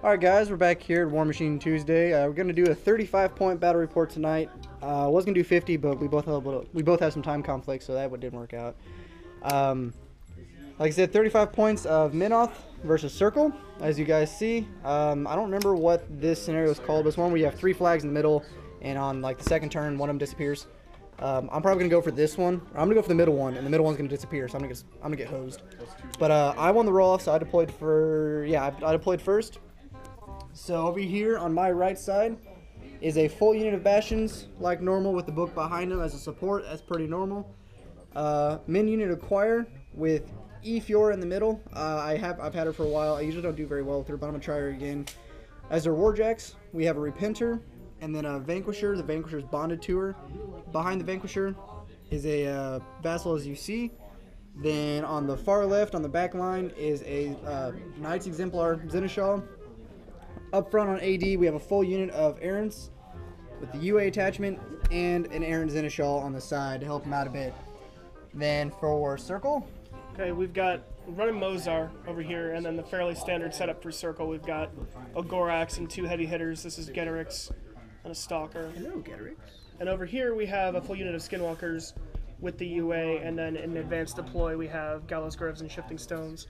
Alright guys, we're back here at Warmachine Tuesday. We're going to do a 35-point battle report tonight. I was going to do 50, but we both have some time conflicts, so that didn't work out. Like I said, 35 points of Menoth versus Circle, as you guys see. I don't remember what this scenario is called, but it's one where you have 3 flags in the middle, and on like the second turn, one of them disappears. I'm probably going to go for this one. I'm going to go for the middle one, and the middle one's going to disappear, so I'm going to get hosed. But I won the roll-off, so I deployed for, I deployed first. So over here on my right side is a full unit of Bastions, like normal, with the book behind them as a support. That's pretty normal. Min unit acquire with Fiora in the middle. I've had her for a while. I usually don't do very well with her, but I'm gonna try her again. As their Warjacks, we have a Repenter and then a Vanquisher. The Vanquisher is bonded to her. Behind the Vanquisher is a Vassal, as you see. Then on the far left, on the back line, is a Knights Exemplar Seneschal. Up front on AD, we have a full unit of Errants with the UA attachment and an Errant Seneschal on the side to help him out a bit. Then for Circle, okay, we've got running Mozar over here, and then the fairly standard setup for Circle. We've got a Gorax and 2 heavy hitters. This is Getorix and a Stalker. Hello, Getorix. And over here we have a full unit of Skinwalkers with the UA, and then in advanced deploy we have Gallows Groves and Shifting Stones.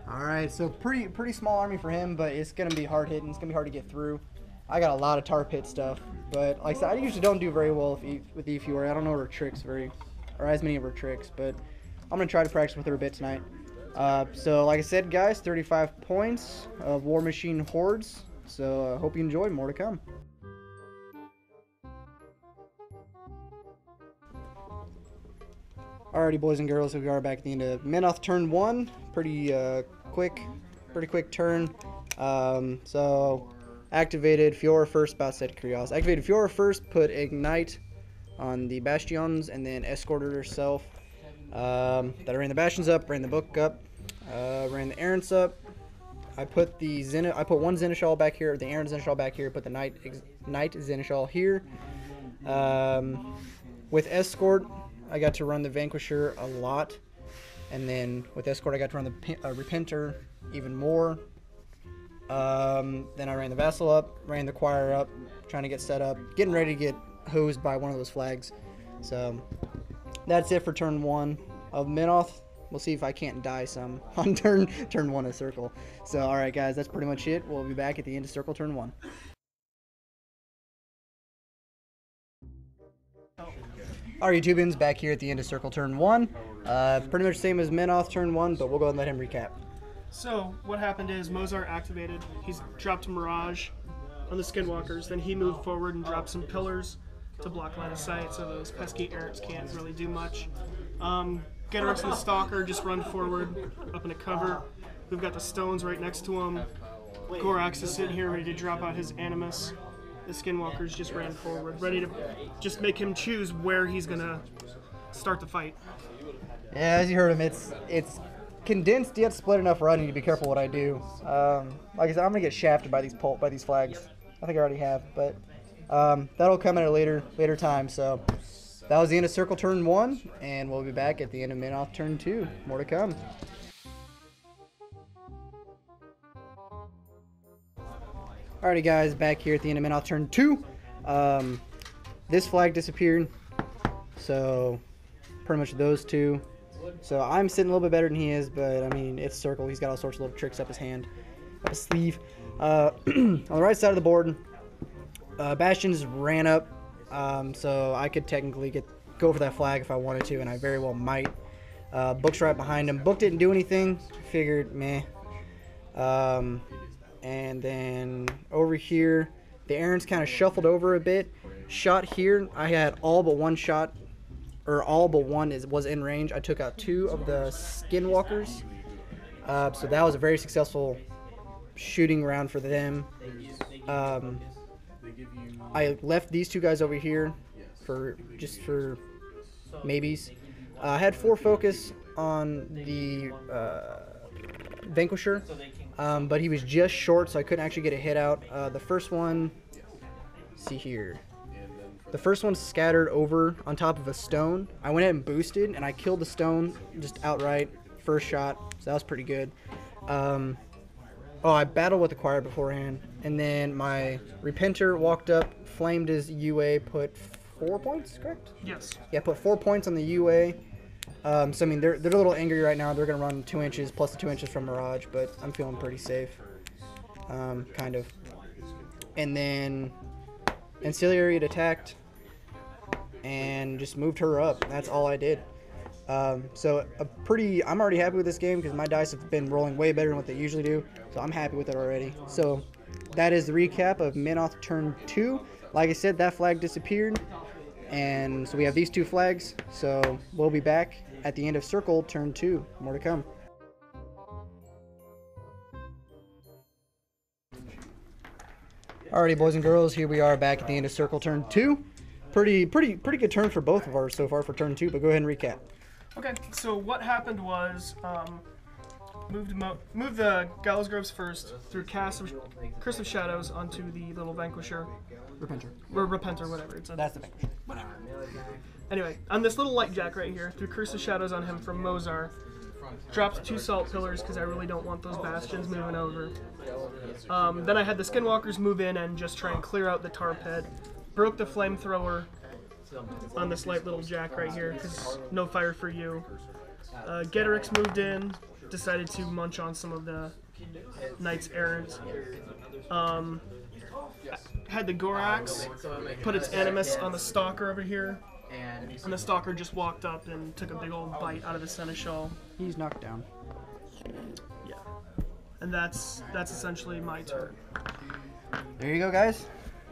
Alright, so pretty small army for him, but it's going to be hard hitting. It's going to be hard to get through. I got a lot of tar pit stuff, but like I said, I usually don't do very well with Fiora. I don't know her tricks or as many of her tricks, but I'm going to try to practice with her a bit tonight. So like I said, guys, 35 points of Warmachine Hordes. So hope you enjoy. More to come. Alrighty, boys and girls, we are back at the end of Menoth turn 1. Pretty quick turn. So activated Fiora first, about set Curios. Activated Fiora first, put Ignite on the Bastions, and then escorted herself. Then I ran the Bastions up, ran the book up, ran the Errants up. I put one Seneschal back here, the Errant Seneschal back here, put the Knight Seneschal here. With escort, I got to run the Vanquisher a lot, and then with escort I got to run the Repenter even more. Then I ran the Vassal up, ran the Choir up, trying to get set up, getting ready to get hosed by one of those flags. So that's it for turn 1 of Menoth. We'll see if I can't die some on turn 1 of Circle. So alright guys, that's pretty much it. We'll be back at the end of Circle turn 1. Our YouTubans back here at the end of Circle turn 1. Pretty much same as Menoth turn 1, but we'll go ahead and let him recap. So what happened is Mozart activated. He's dropped a Mirage on the Skinwalkers. Then he moved forward and dropped some pillars to block line of sight, so those pesky Errants can't really do much. Getorix and the Stalker just run forward up in a cover. We've got the stones right next to him. Gorax is sitting here ready to drop out his Animus. The Skinwalkers just ran forward, ready to just make him choose where he's gonna start the fight. Yeah, as you heard him, it's condensed yet split enough running to be careful what I do. Like I said, I'm gonna get shafted by these flags. I think I already have, but that'll come at a later time. So that was the end of Circle turn 1, and we'll be back at the end of Menoth turn 2. More to come. Alrighty guys, back here at the end of Menoth turn 2. This flag disappeared, so pretty much those two. So I'm sitting a little bit better than he is, but I mean, it's Circle. He's got all sorts of little tricks up his sleeve. On the right side of the board, Bastions ran up, so I could technically go for that flag if I wanted to, and I very well might. Book's right behind him. Book didn't do anything. Figured, meh. And then over here, the Errants kind of shuffled over a bit. Shot here, I had all but one shot, or all but one was in range. I took out 2 of the Skinwalkers. So that was a very successful shooting round for them. I left these 2 guys over here just for maybes. I had 4 focus on the Vanquisher, but he was just short, so I couldn't actually get a hit out. The first one, see here. The first one scattered over on top of a stone. I went ahead and boosted, and I killed the stone just outright, first shot, so that was pretty good. Oh, I battled with the choir beforehand, and then my Repenter walked up, flamed his UA, put 4 points, correct? Yes. Yeah, put 4 points on the UA. So I mean, they're a little angry right now. They're gonna run 2 inches plus the 2 inches from Mirage, but I'm feeling pretty safe, kind of. And then Ancillary had attacked and just moved her up. That's all I did. So I'm already happy with this game because my dice have been rolling way better than what they usually do. So I'm happy with it already. So that is the recap of Menoth turn 2. Like I said, that flag disappeared. And so we have these 2 flags. So we'll be back at the end of Circle turn 2. More to come. Alrighty, boys and girls, here we are back at the end of Circle turn 2. Pretty good turn for both of ours so far for turn 2, but go ahead and recap. Okay, so what happened was, moved the Gallows Groves first through Curse of Shadows onto the little Vanquisher. Repenter, whatever. That's the Vanquisher. Whatever. Anyway, on this little Light Jack right here, through Curse of Shadows on him from Mozar. Dropped 2 Salt Pillars because I really don't want those Bastions moving over. Then I had the Skinwalkers move in and just try and clear out the tar pit. Broke the Flamethrower on this light little Jack right here because no fire for you. Getorix moved in, decided to munch on some of the Knights Errant. Had the Gorax put its Animus on the Stalker over here. And the Stalker just walked up and took a big old bite out of the Seneschal. He's knocked down. Yeah. And that's essentially my turn. There you go, guys.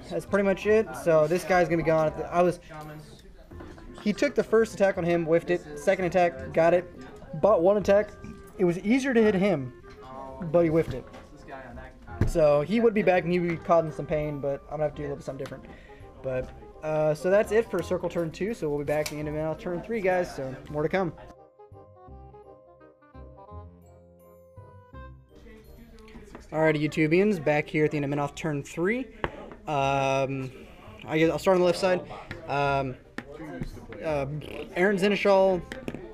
That's pretty much it. So this guy's gonna be gone. He took the first attack on him, whiffed it. Second attack, got it. Bought 1 attack. It was easier to hit him, but he whiffed it. So he would be back and he would be causing some pain, but I'm gonna have to do a little something different. But so that's it for Circle turn 2. So we'll be back at the end of Menoth turn 3, guys. So more to come. Alrighty, YouTubians, back here at the end of Menoth turn 3. I guess I'll start on the left side. Aaron Seneschal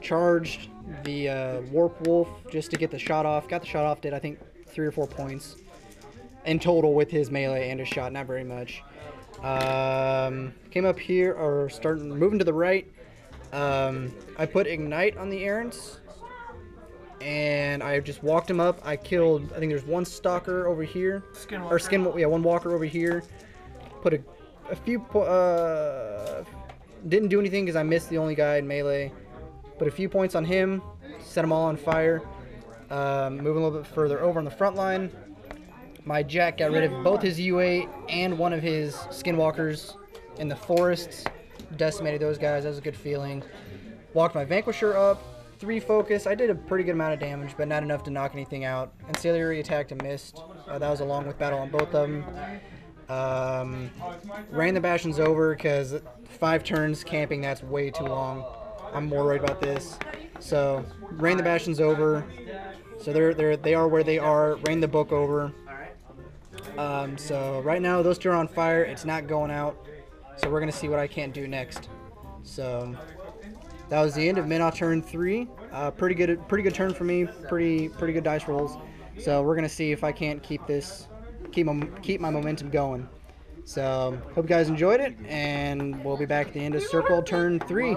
charged the Warp Wolf just to get the shot off. Got the shot off, did I think 3 or 4 points in total with his melee and his shot, not very much. Came up here, or moving to the right. I put Ignite on the Errants, and I just walked him up. I killed, I think there's 1 Stalker over here. Skinwalker. 1 Walker over here. Put a few, didn't do anything because I missed the only guy in melee. Put a few points on him, set them all on fire. Moving a little bit further over on the front line. My Jack got rid of both his UA and 1 of his Skinwalkers in the forests. Decimated those guys. That was a good feeling. Walked my Vanquisher up. 3 focus. I did a pretty good amount of damage, but not enough to knock anything out. Ancillary attacked and missed. That was a long with battle on both of them. Ran the Bastions over because 5 turns camping, that's way too long. I'm more worried about this. So ran the Bastions over. So they are where they are. Ran the book over. So right now those 2 are on fire. It's not going out. So we're gonna see what I can't do next. So that was the end of Menoth turn 3. Pretty good turn for me. Pretty good dice rolls. So we're gonna see if I can't keep my momentum going. So hope you guys enjoyed it, and we'll be back at the end of Circle turn 3.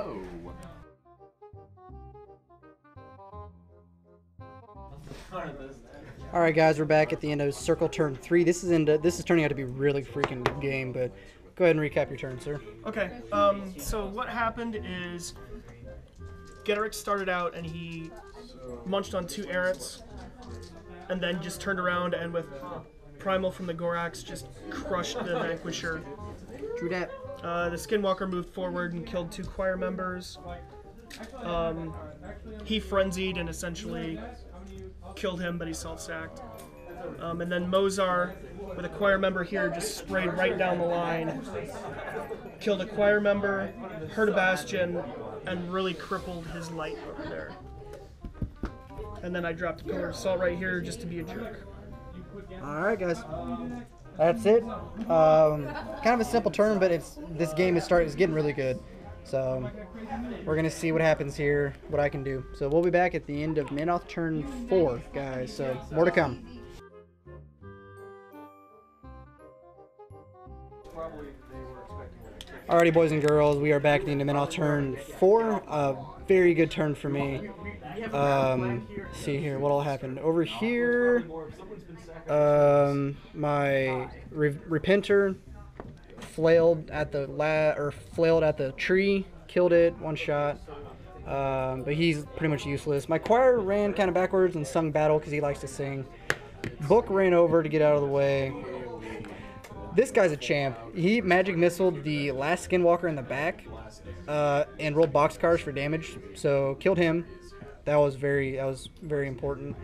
Alright guys, we're back at the end of Circle turn 3. This is turning out to be a really freaking good game, but go ahead and recap your turn, sir. Okay, so what happened is Getorix started out and he munched on 2 Errants and then just turned around and with Primal from the Gorax just crushed the Vanquisher. True that. The Skinwalker moved forward and killed 2 choir members. He frenzied and essentially killed him, but he self-sacked. And then Mozar, with a choir member here, just sprayed right down the line. Killed a choir member, hurt a Bastion, and really crippled his light over there. And then I dropped a pillar of salt right here just to be a jerk. Alright guys, that's it. Kind of a simple turn, but this game is getting really good. So we're gonna see what happens here, what I can do. So we'll be back at the end of Menoth turn 4, guys. So more to come. Alrighty, boys and girls, we are back at the end of Menoth turn 4. A very good turn for me. See here, what all happened over here. My Repenter flailed at the tree, killed it, one shot. But he's pretty much useless. My choir ran kind of backwards and sung battle because he likes to sing. Book ran over to get out of the way. This guy's a champ. He magic missiled the last skinwalker in the back and rolled boxcars for damage. So killed him. That was very important.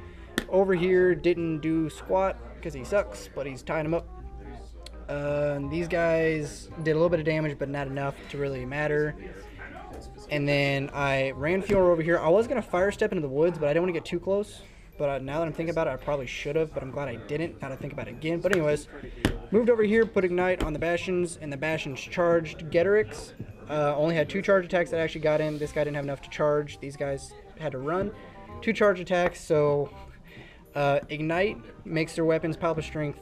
Over here didn't do squat because he sucks, but he's tying him up. These guys did a little bit of damage, but not enough to really matter. And then I ran Fiora over here. I was gonna fire step into the woods, but I didn't want to get too close. But now that I'm thinking about it, I probably should have, but I'm glad I didn't. Now to think about it again. But anyways, moved over here, put Ignite on the Bastions, and the Bastions charged Getterix. Only had 2 charge attacks that actually got in. This guy didn't have enough to charge. These guys had to run. 2 charge attacks, so Ignite makes their weapons Palpa Strength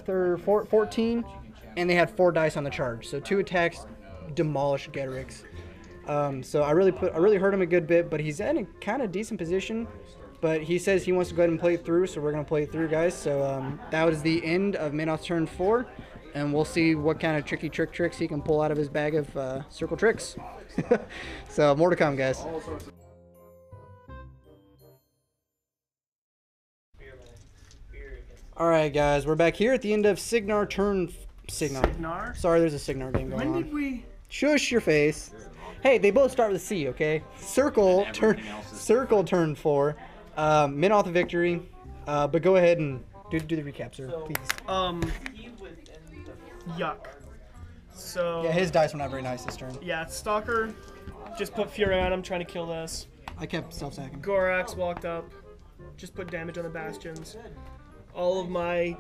14, and they had 4 dice on the charge. So 2 attacks demolished Getterix. So I really hurt him a good bit, but he's in a kind of decent position. But he says he wants to go ahead and play it through, so we're going to play it through, guys. So that was the end of Menoth turn 4, and we'll see what kind of tricky tricks he can pull out of his bag of circle tricks. So more to come, guys. Alright, guys, we're back here at the end of Signar turn... Signar? Sorry, there's a Signar game going on. When did we... Shush your face. Hey, they both start with a C, okay? Circle turn 4. Menoth victory. But go ahead and do the recap, sir, please. Yuck. So... Yeah, his dice were not very nice this turn. Yeah, Stalker. Just put Fury on him, trying to kill this. I kept self-sacking. Gorax walked up. Just put damage on the Bastions. All of my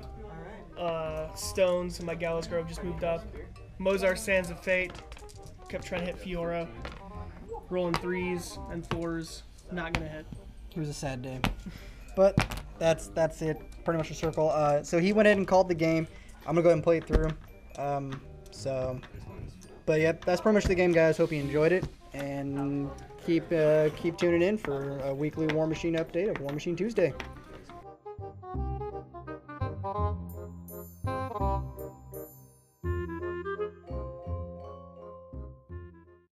stones and my Gallows Grove just moved up. Mozart Sands of Fate. Kept trying to hit Fiora. Rolling 3s and 4s. Not going to hit. It was a sad day. But that's it. Pretty much a circle. So he went ahead and called the game. I'm going to go ahead and play it through. But yeah, that's pretty much the game, guys. Hope you enjoyed it. And keep tuning in for a weekly Warmachine update of Warmachine Tuesday.